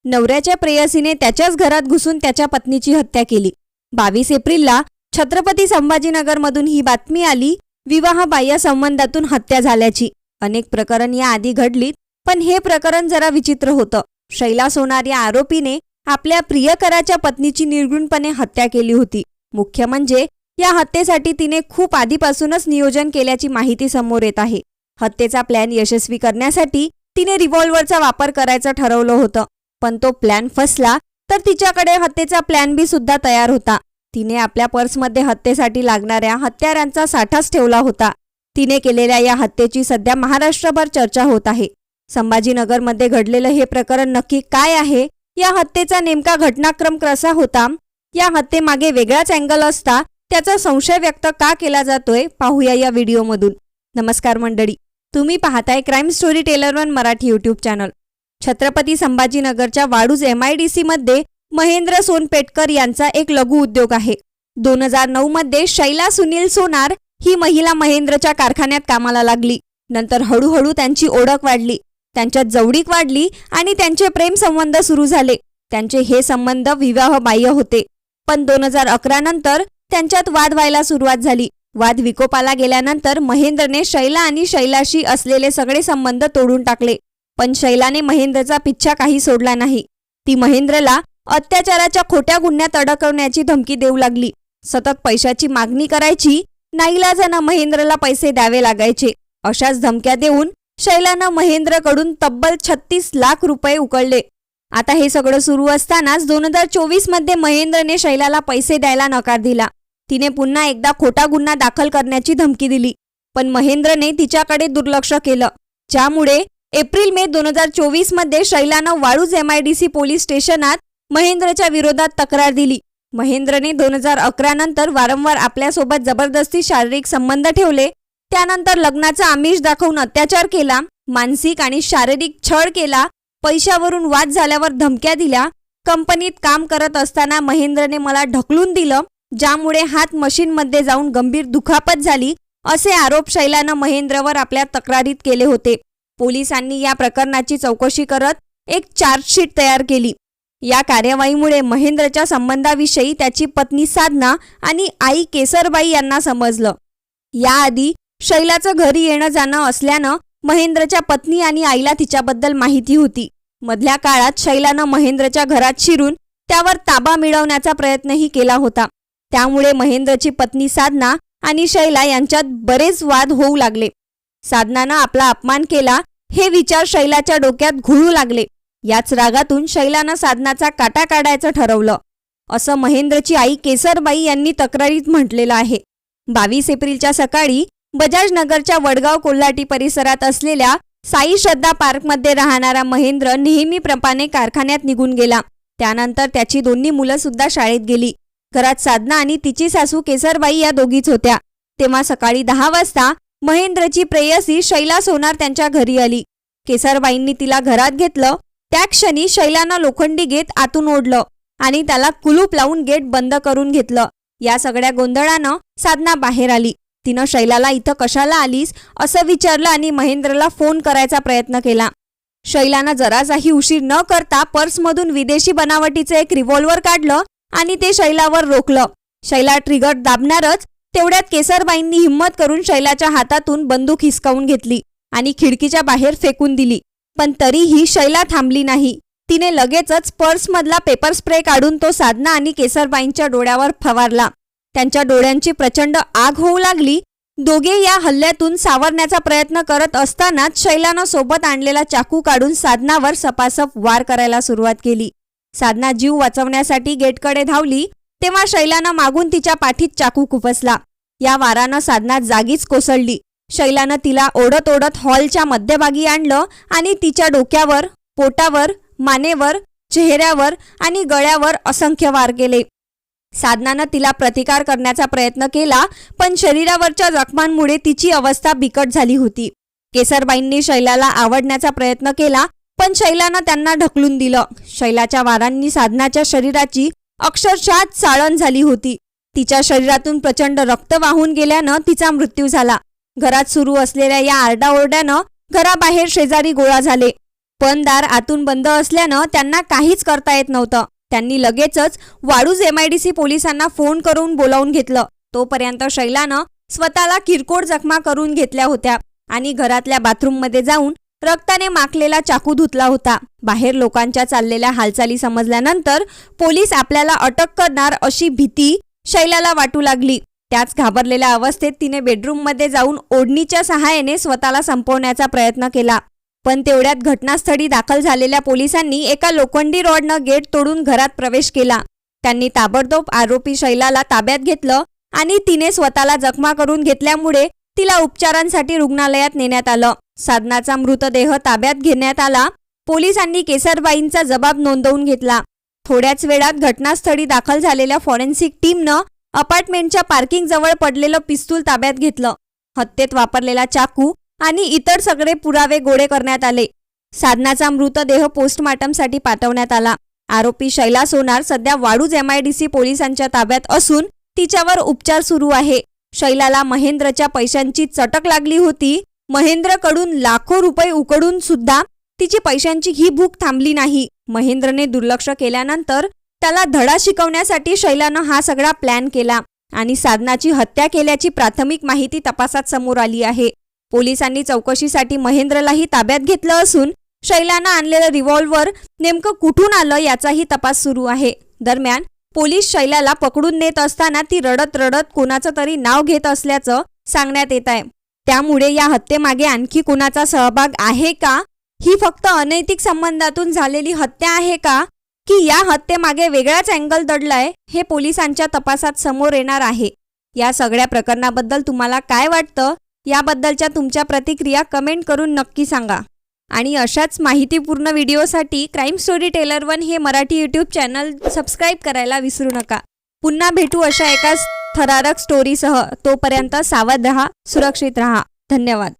नवऱ्याच्या प्रेयसीने त्याच्याच घरात घुसून त्याच्या पत्नीची हत्या केली। 22 एप्रिलला छत्रपती संभाजीनगरमधून ही बातमी आली, विवाहबाह्य संबंधातून हत्या झाल्याची। अनेक प्रकरण या आधी घडलीत, पण हे प्रकरण जरा विचित्र होतं। शैला सोनार या आरोपीने आपल्या प्रियकराच्या पत्नीची निर्घृणपणे हत्या केली होती। मुख्य म्हणजे या हत्येसाठी तिने खूप आधीपासूनच नियोजन केल्याची माहिती समोर येत आहे। हत्येचा प्लॅन यशस्वी करण्यासाठी तिने रिव्हॉल्व्हरचा वापर करायचं ठरवलं होतं, पण तो प्लॅन फसला तर तिच्याकडे हत्येचा प्लॅन बी सुद्धा तयार होता। तिने आपल्या पर्समध्ये हत्येसाठी लागणाऱ्या हत्यारांचा साठाच ठेवला होता। तिने केलेल्या या हत्येची सध्या महाराष्ट्रभर चर्चा होत आहे। संभाजीनगरमध्ये घडलेलं हे प्रकरण नक्की काय आहे, या हत्येचा नेमका घटनाक्रम कसा होता, या हत्येमागे वेगळाच अँगल असता त्याचा संशय व्यक्त का केला जातोय, पाहूया या व्हिडिओमधून। नमस्कार मंडळी, तुम्ही पाहताय crime story teller 1 Marathi YouTube channel. Chhatrapati संभाजीनगरच्या वाडूज MIDC मध्ये महेंद्र सोनपेटकर यांचा एक लघु उद्योग आहे। 2009 मध्ये शैला सुनील सोनार ही महिला महेंद्रच्या कारखान्यात कामाला लागली। नंतर हळूहळू त्यांची ओळख वाढली, त्यांच्यात जवळीक वाढली आणि त्यांचे प्रेम संबंध सुरू झाले। त्यांचे हे संबंध विवाहबाह्य होते, पण 2011 नंतर त्यांच्यात वाद व्हायला सुरुवात झाली। वाद विकोपाला गेल्यानंतर महेंद्रने शैला आणि शैलाशी असलेले सगळे संबंध तोडून टाकले, पण शैलाने महेंद्रचा पिच्छा काही सोडला नाही। ती महेंद्रला अत्याचाराच्या खोट्या गुन्ह्यात अडकवण्याची धमकी देऊ लागली, सतत पैशाची मागणी करायची, नाईलाजाने महेंद्रला पैसे द्यावे लागायचे। अशाच धमक्या देऊन शैलानं महेंद्रकडून तब्बल 36 लाख रुपये उकळले। आता हे सगळं सुरू असतानाच 2024 मध्ये महेंद्रने शैलाला पैसे द्यायला नकार दिला। तिने पुन्हा एकदा खोटा गुन्हा दाखल करण्याची धमकी दिली, पण महेंद्रने तिच्याकडे दुर्लक्ष केलं, ज्यामुळे एप्रिल-मे 2024 मध्ये शैलानं वाडूज MIDC पोलीस स्टेशनात महेंद्रच्या विरोधात तक्रार दिली। महेंद्रने 2011 नंतर वारंवार आपल्यासोबत जबरदस्ती शारीरिक संबंध ठेवले, त्यानंतर लग्नाचा आमिष दाखवून अत्याचार केला, मानसिक आणि शारीरिक छळ केला, पैशावरून वाद झाल्यावर धमक्या दिल्या। कंपनीत काम करत असताना महेंद्रने मला ढकलून दिलं, ज्यामुळे हात मशीनमध्ये जाऊन गंभीर दुखापत झाली, असे आरोप शैलानं महेंद्रवर आपल्या तक्रारीत केले होते। पोलिसांनी या प्रकरणाची चौकशी करत एक चार्जशीट तयार केली। या कार्यवाहीमुळे महेंद्रच्या संबंधाविषयी त्याची पत्नी साधना आणि आई केसरबाई यांना समजलं। याआधी शैलाचं घरी येणं जाणं असल्यानं महेंद्रच्या पत्नी आणि आईला तिच्याबद्दल माहिती होती। मधल्या काळात शैलानं महेंद्रच्या घरात शिरून त्यावर ताबा मिळवण्याचा प्रयत्नही केला होता। त्यामुळे महेंद्रची पत्नी साधना आणि शैला यांच्यात बरेच वाद होऊ लागले। साधनानं आपला अपमान केला हे विचार शैलाच्या डोक्यात घुळू लागले। याच रागातून शैलानं साधनाचा काटा काढायचं ठरवलं, असं महेंद्रची आई केसरबाई यांनी तक्रारीत म्हटलेलं आहे। 22 एप्रिलच्या सकाळी बजाजनगरच्या वडगाव कोल्हाटी परिसरात असलेल्या साई श्रद्धा पार्कमध्ये राहणारा महेंद्र नेहमीप्रमाणे कारखान्यात निघून गेला। त्यानंतर त्याची दोन्ही मुलं सुद्धा शाळेत गेली। घरात साधना आणि तिची सासू केसरबाई या दोघीच होत्या। तेव्हा सकाळी 10 वाजता महेंद्रची प्रेयसी शैला सोनार त्यांच्या घरी आली। केसरबाईंनी तिला घरात घेतलं। त्या क्षणी शैलानं लोखंडी गेट आतून ओढलं आणि त्याला कुलूप लावून गेट बंद करून घेतलं। या सगळ्या गोंधळानं साधना बाहेर आली। तिनं शैलाला इथं कशाला आलीस असं विचारलं आणि महेंद्रला फोन करायचा प्रयत्न केला। शैलानं जरासाही उशीर न करता पर्समधून विदेशी बनावटीचं एक रिव्हॉल्व्हर काढलं आणि ते शैलावर रोखलं। शैला ट्रिगर दाबणारच तेवढ्यात केसरबाईंनी हिम्मत करून शैलाच्या हातातून बंदूक हिसकावून घेतली आणि खिडकीच्या बाहेर फेकून दिली, पण तरीही शैला थांबली नाही। तिने लगेचच पर्समधला पेपर स्प्रे काढून तो साधना आणि केसरबाईंच्या डोळ्यावर फवारला। त्यांच्या डोळ्यांची प्रचंड आग होऊ लागली। दोघे या हल्ल्यातून सावरण्याचा प्रयत्न करत असतानाच शैलानं सोबत आणलेला चाकू काढून साधनावर सपासप वार करायला सुरुवात केली। साधना जीव वाचवण्यासाठी गेटकडे धावली, तेव्हा शैलानं मागून तिच्या पाठीत चाकू खुपसला। या वारानं साधना जागीच कोसळली। शैलानं तिला ओढत ओढत हॉलच्या मध्यभागी आणलं आणि तिच्या डोक्यावर, पोटावर, मानेवर, चेहऱ्यावर आणि गळ्यावर असंख्य वार केले। साधनानं तिला प्रतिकार करण्याचा प्रयत्न केला, पण शरीरावरच्या जखमांमुळे तिची अवस्था बिकट झाली होती। केसरबाईंनी शैलाला आवडण्याचा प्रयत्न केला, पण शैलानं त्यांना ढकलून दिलं। शैलाच्या वारांनी साधनाच्या शरीराची अक्षरशः चाळण झाली होती। तिच्या शरीरातून प्रचंड रक्त वाहून गेल्यानं तिचा मृत्यू झाला। घरात सुरू असलेल्या या आरडाओरड्यानं घराबाहेर शेजारी गोळा झाले। पण दार आतून बंद असल्यानं त्यांना काहीच करता येत नव्हतं. त्यांनी लगेचच वाळूज MIDC पोलिसांना फोन करून बोलावून घेतलं. तोपर्यंत शैलानं स्वतःला किरकोळ जखमा करून घेतल्या होत्या आणि घरातल्या बाथरूममध्ये जाऊन रक्ताने माखलेला चाकू धुतला होता. बाहेर लोकांच्या चाललेल्या हालचाली समजल्यानंतर पोलीस आपल्याला अटक करणार अशी भीती शैलाला वाटू लागली. त्याच घाबरलेल्या अवस्थेत तिने बेडरूममध्ये जाऊन ओढणीच्या सहाय्याने स्वतःला संपवण्याचा प्रयत्न केला. पण तेवढ्यात घटनास्थळी दाखल झालेल्या पोलिसांनी एका लोखंडी रॉडनं गेट तोडून घरात प्रवेश केला. त्यांनी ताबडतोब आरोपी शैलाला ताब्यात घेतलं आणि तिने स्वतःला जखमा करून घेतल्यामुळे तिला उपचारांसाठी रुग्णालयात नेण्यात आलं. साधनाचा मृतदेह ताब्यात घेण्यात आला. पोलिसांनी केसरबाईंचा जबाब नोंदवून घेतला. थोड्याच वेळात घटनास्थळी दाखल झालेल्या फॉरेन्सिक टीमनं अपार्टमेंटच्या पार्किंग जवळ पडलेलं पिस्तूल ताब्यात घेतलं. हत्येत वापरलेला चाकू आणि इतर सगळे पुरावे गोळे करण्यात आले. साधनाचा मृतदेह पोस्टमार्टमसाठी पाठवण्यात आला. आरोपी शैला सोनार सध्या वाळूज MIDC पोलिसांच्या ताब्यात असून तिच्यावर उपचार सुरू आहे. शैलाला महेंद्रच्या पैशांची चटक लागली होती. महेंद्रकडून लाखो रुपये उकडून सुद्धा तिची पैशांची ही भूक थांबली नाही. महेंद्रने दुर्लक्ष केल्यानंतर त्याला धडा शिकवण्यासाठी शैलानं हा सगळा प्लॅन केला आणि साधनाची हत्या केल्याची प्राथमिक माहिती तपासात समोर आली आहे. पोलिसांनी चौकशीसाठी महेंद्रलाही ताब्यात घेतलं असून शैलानं आणलेलं रिव्हॉल्व्हर नेमकं कुठून आलं याचाही तपास सुरू आहे. दरम्यान पोलीस शैलाला पकडून नेत असताना ती रडत रडत कोणाचं तरी नाव घेत असल्याचं सांगण्यात येत आहे. त्यामुळे या हत्येमागे आणखी कोणाचा सहभाग आहे का? ही फक्त अनैतिक संबंधातून झालेली हत्या आहे का, की या हत्येमागे वेगळाच अँगल दडलाय, हे पोलिसांच्या तपासात समोर येणार आहे. या सगळ्या प्रकरणाबद्दल तुम्हाला काय वाटतं? याबद्दलच्या तुमच्या प्रतिक्रिया कमेंट करून नक्की सांगा. आणि अशाच माहितीपूर्ण व्हिडिओसाठी क्राईम स्टोरी टेलर 1 हे मराठी यूट्यूब चॅनल सबस्क्राईब करायला विसरू नका. पुन्हा भेटू अशा एका थरारक स्टोरीसह. तोपर्यंत सावध रहा, सुरक्षित रहा. धन्यवाद.